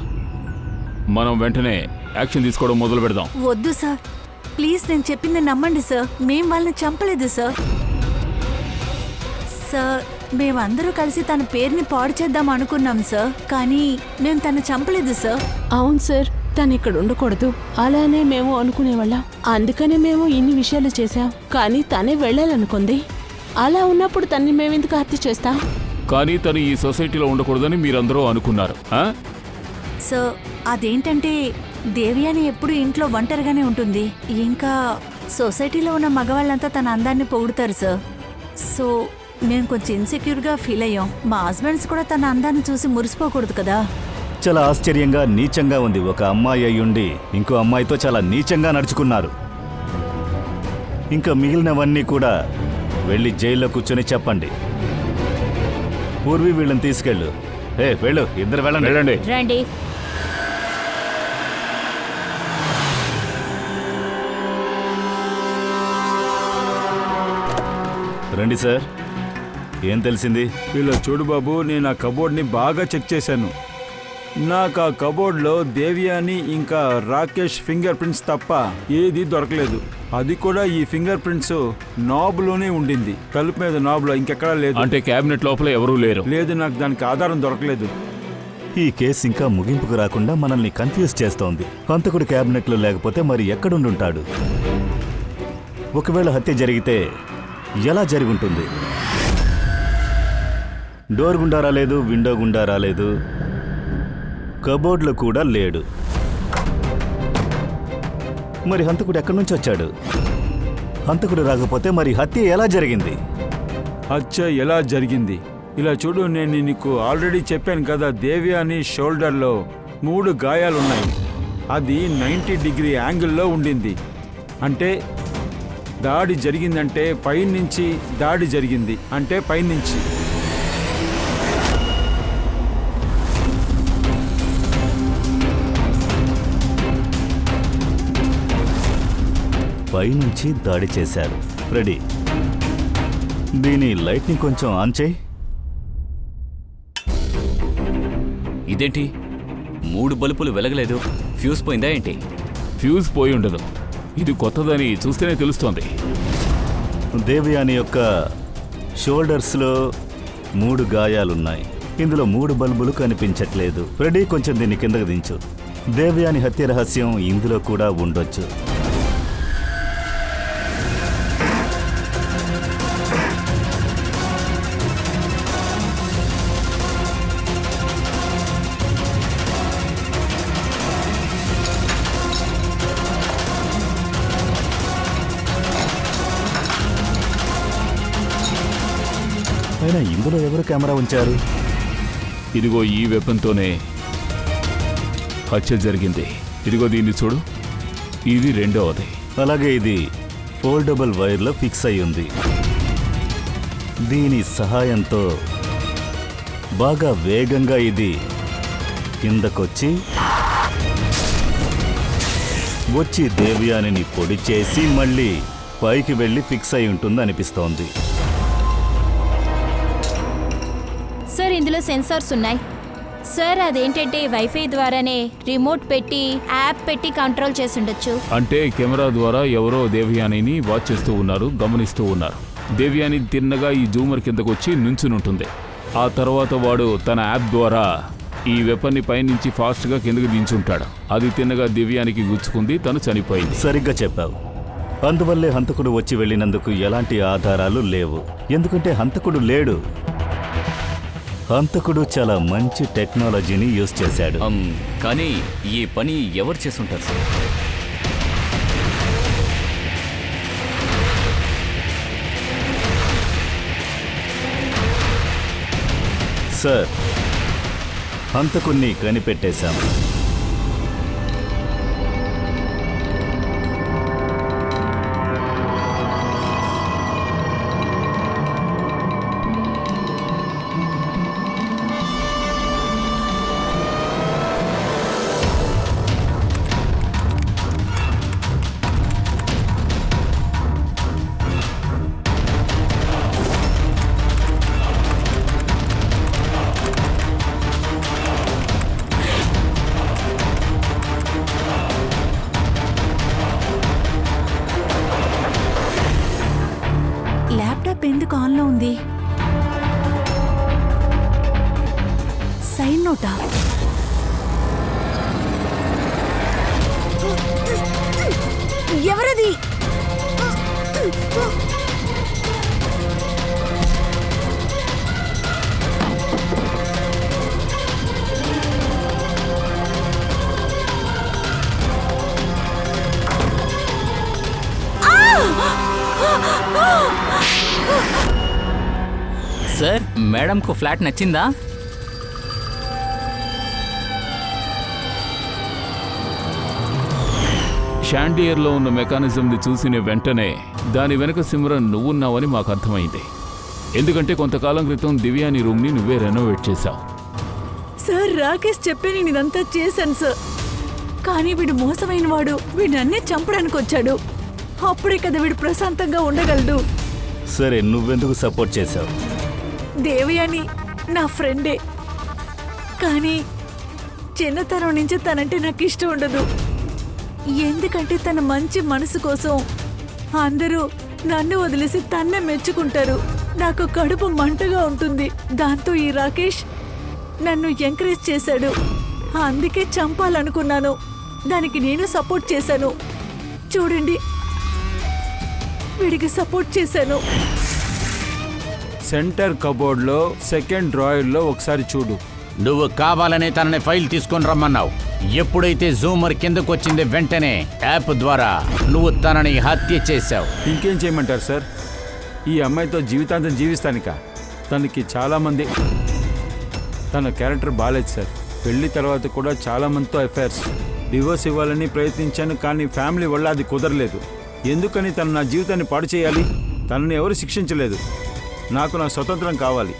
మనం వెంటనే యాక్షన్ తీసుకోవడం మొదలు పెడదాం. వద్దు సార్, ప్లీజ్ నేను చెప్పింది నమ్మండి సార్. మేం వాళ్ళని చంపలేదు సార్. సార్, మేమందరూ కలిసి తన పేరుని పాడు చేద్దాం అనుకున్నాం సార్, కానీ మేము తను చంపలేదు సార్. అవును సార్, తను ఇక్కడ ఉండకూడదు అలానే మేము అనుకునేవాళ్ళం. అందుకనే మేము ఇన్ని విషయాలు చేశాం. కానీ తనే వెళ్ళాలనుకుంది. అలా ఉన్నప్పుడు తన్ని మేమెందుకు హత్య చేస్తాం? కానీ తను ఈ సొసైటీలో ఉండకూడదని మీరందరూ అనుకున్నారు. ఆ? సార్, అదేంటంటే దేవ్యాని ఎప్పుడు ఇంట్లో ఒంటరిగానే ఉంటుంది. ఇంకా సొసైటీలో ఉన్న మగవాళ్ళంతా తన అందాన్ని పొగుడుతారు సార్. సో మేము కొంచెం ఇన్సెక్యూర్గా ఫీల్ అయ్యాం. మా హస్బెండ్స్ కూడా తన అందాన్ని చూసి మురిసిపోకూడదు కదా. చాలా ఆశ్చర్యంగా నీచంగా ఉంది. ఒక అమ్మాయి అయ్యుండి ఇంకో అమ్మాయితో చాలా నీచంగా నడుచుకున్నారు. ఇంకా మిగిలినవన్నీ కూడా వెళ్ళి జైల్లో కూర్చొని చెప్పండి. పూర్వి వీళ్ళని తీసుకెళ్ళు. వెళ్ళు, ఇద్దరు వెళ్ళండి. రండి. రండి సార్. ఏం తెలిసింది? ఇలా చూడు బాబు, నేను ఆ కబోర్డ్ని బాగా చెక్ చేశాను. నాకు ఆ కబోర్డ్లో దేవ్యాని ఇంకా రాకేష్ ఫింగర్ ప్రింట్స్ తప్ప ఏది దొరకలేదు. అది కూడా ఈ ఫింగర్ ప్రింట్స్ నాబ్లోనే ఉండింది. తలుపు మీద నాబ్లో, ఇంకెక్కడా లేదు. అంటే క్యాబినెట్ లోపల ఎవరూ లేరు? లేదు, నాకు దానికి ఆధారం దొరకలేదు. ఈ కేసు ఇంకా ముగింపుకు రాకుండా మనల్ని కన్ఫ్యూజ్ చేస్తోంది. హంతకుడు క్యాబినెట్లో లేకపోతే మరి ఎక్కడుండుంటాడు? ఒకవేళ హత్య జరిగితే ఎలా జరుగుంటుంది? డోర్ గుండా రాలేదు, విండో గుండా రాలేదు, కబోర్డ్లో కూడా లేడు. మరి హంతకుడు ఎక్కడి నుంచి వచ్చాడు? హంతకుడు రాకపోతే మరి హత్య ఎలా జరిగింది? హత్య ఎలా జరిగింది? ఇలా చూడు, నేను నీకు ఆల్రెడీ చెప్పాను కదా, దేవ్యాని షోల్డర్లో 3 గాయాలున్నాయి. అది 90 డిగ్రీ యాంగిల్లో ఉండింది. అంటే దాడి జరిగిందంటే పైనుంచి దాడి జరిగింది, అంటే పైనుంచి. పైనుంచి దాడి చేశారు. రెడీ, దీని లైట్ని కొంచెం ఆన్ చేయి. ఇదేంటి 3 బల్బులు వెలగలేదు? ఫ్యూజ్ పోయిందా ఏంటి? ఫ్యూజ్ పోయి ఉండదు, ఇది కొత్తదని చూస్తేనే తెలుస్తోంది. దేవ్యాని యొక్క షోల్డర్స్లో 3 గాయాలున్నాయి. ఇందులో 3 బల్బులు కనిపించట్లేదు. రెడీ, కొంచెం దీన్ని కిందకు దించు. దేవ్యాని హత్య రహస్యం ఇందులో కూడా ఉండొచ్చు. అయినా ఇందులో ఎవరు కెమెరా ఉంచారు? ఇదిగో ఈ వెపన్తోనే హత్య జరిగింది. ఇదిగో దీన్ని చూడు, ఇది రెండవది. అలాగే ఇది ఫోల్డబుల్ వైర్లో ఫిక్స్ అయి ఉంది. దీని సహాయంతో బాగా వేగంగా ఇది కిందకొచ్చి దేవ్యానిని పొడి చేసి మళ్ళీ పైకి వెళ్ళి ఫిక్స్ అయి ఉంటుంది అనిపిస్తోంది. సార్, ఇందులో సెన్సార్స్ ఉన్నాయి. సార్, అదేంటంటే వైఫై ద్వారానే రిమోట్ పెట్టి యాప్ పెట్టి కంట్రోల్ చేసి ఉండొచ్చు. అంటే కెమెరా ద్వారా ఎవరో దేవ్యానిని వాచ్ చేస్తూ ఉన్నారు, గమనిస్తూ ఉన్నారు. దేవ్యాని తిన్నగా ఈ జూమర్ కిందకు వచ్చి నుంచునుంటుంది. ఆ తర్వాత వాడు తన యాప్ ద్వారా ఈ వెపన్ని పైనుంచి ఫాస్ట్గా కిందకి దించుంటాడు. అది తిన్నగా దివ్యానికి గుచ్చుకుంది, తను చనిపోయింది. సరిగ్గా చెప్పావు. అందువల్లే హంతకుడు వచ్చి వెళ్ళినందుకు ఎలాంటి ఆధారాలు లేవు. ఎందుకంటే హంతకుడు లేడు. హంతకుడు చాలా మంచి టెక్నాలజీని యూజ్ చేశాడు. కానీ ఈ పని ఎవరు చేస్తుంటారు సార్? సార్, హంతకుణ్ణి కనిపెట్టేశాం. సైన్ నోటా? ఎవరది? సార్ మేడంకు ఫ్లాట్ నచ్చిందా? షాండియర్లో ఉన్న మెకానిజంని చూసిన వెంటనే దాని వెనక సిమ్రన్ నువ్వున్నావని మాకు అర్థమైంది. ఎందుకంటే కొంతకాలం క్రితం దివ్యాని రూమ్ని నువ్వే రెనోవేట్ చేశావు. సార్ రాకేష్ చెప్పే నేను ఇదంతా చేశాను సార్. కానీ వీడు మోసమైన వాడు, వీడు నన్నే చంపడానికి వచ్చాడు. అప్పుడే కదా వీడు ప్రశాంతంగా ఉండగలడు. సరే, నువ్వెందుకు సపోర్ట్ చేశావు? దేవయాని నా ఫ్రెండే, కానీ చిన్నతనం నుంచి తనంటే నాకు ఇష్టం ఉండదు. ఎందుకంటే తన మంచి మనసు కోసం అందరూ నన్ను వదిలేసి తన్నే మెచ్చుకుంటారు. నాకు కడుపు మంటగా ఉంటుంది. దాంతో ఈ రాకేష్ నన్ను ఎంకరేజ్ చేశాడు. అందుకే చంపాలనుకున్నాను. దానికి నేను సపోర్ట్ చేశాను. చూడండి, వీడికి సపోర్ట్ చేశాను. సెంటర్ కబోర్డ్లో సెకండ్ డ్రాయర్లో ఒకసారి చూడు. నువ్వు కావాలనే తనని ఫైల్ తీసుకొని రమ్మన్నావు. ఎప్పుడైతే జూమర్ కిందకు వచ్చింది వెంటనే యాప్ ద్వారా నువ్వు తనని హత్య చేశావు. ఇంకేం చేయమంటారు సార్? ఈ అమ్మాయితో జీవితాంతం జీవిస్తానిక? తనకి చాలామంది, తన క్యారెక్టర్ బాగాలేదు సార్. పెళ్లి తర్వాత కూడా చాలామందితో అఫైర్స్. డివోర్స్ ఇవ్వాలని ప్రయత్నించాను, కానీ ఫ్యామిలీ వల్ల అది కుదరలేదు. ఎందుకని తను నా జీవితాన్ని పాడు చేయాలి? తనని ఎవరు శిక్షించలేదు. నాకు నా స్వతంత్రం కావాలి.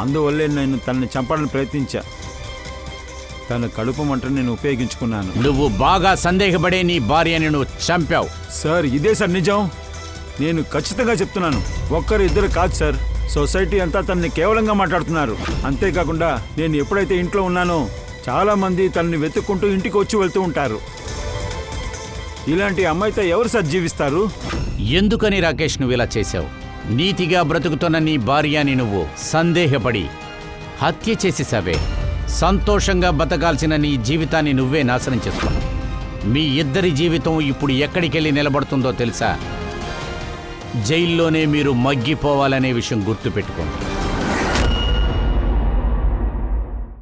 అందువల్లే నేను తనని చంపాలని ప్రయత్నించా. తన కడుపు మంటను నేను ఉపయోగించుకున్నాను. నువ్వు బాగా సందేహపడే నీ భార్యని నువ్వు చంపావు. సార్, ఇదే సార్ నిజం. నేను ఖచ్చితంగా చెప్తున్నాను. ఒక్కరు ఇద్దరు కాదు సార్. సొసైటీ అంతా తనని కేవలంగా మాట్లాడుతున్నారు. అంతేకాకుండా నేను ఎప్పుడైతే ఇంట్లో ఉన్నానో చాలామంది తనని వెతుక్కుంటూ ఇంటికి వచ్చి వెళ్తూ ఉంటారు. ఇలాంటి అమ్మాయితో ఎవరు సార్ జీవిస్తారు? ఎందుకని రాకేష్ నువ్వు ఇలా చేశావు? నీతిగా బ్రతుకుతున్న నీ భార్యని నువ్వు సందేహపడి హత్య చేసేసావే. సంతోషంగా బతకాల్సిన నీ జీవితాన్ని నువ్వే నాశనం చేసుకున్నావు. మీ ఇద్దరి జీవితం ఇప్పుడు ఎక్కడికెళ్ళి నిలబడుతుందో తెలుసా? జైల్లోనే మీరు మగ్గిపోవాలనే విషయం గుర్తుపెట్టుకోండి.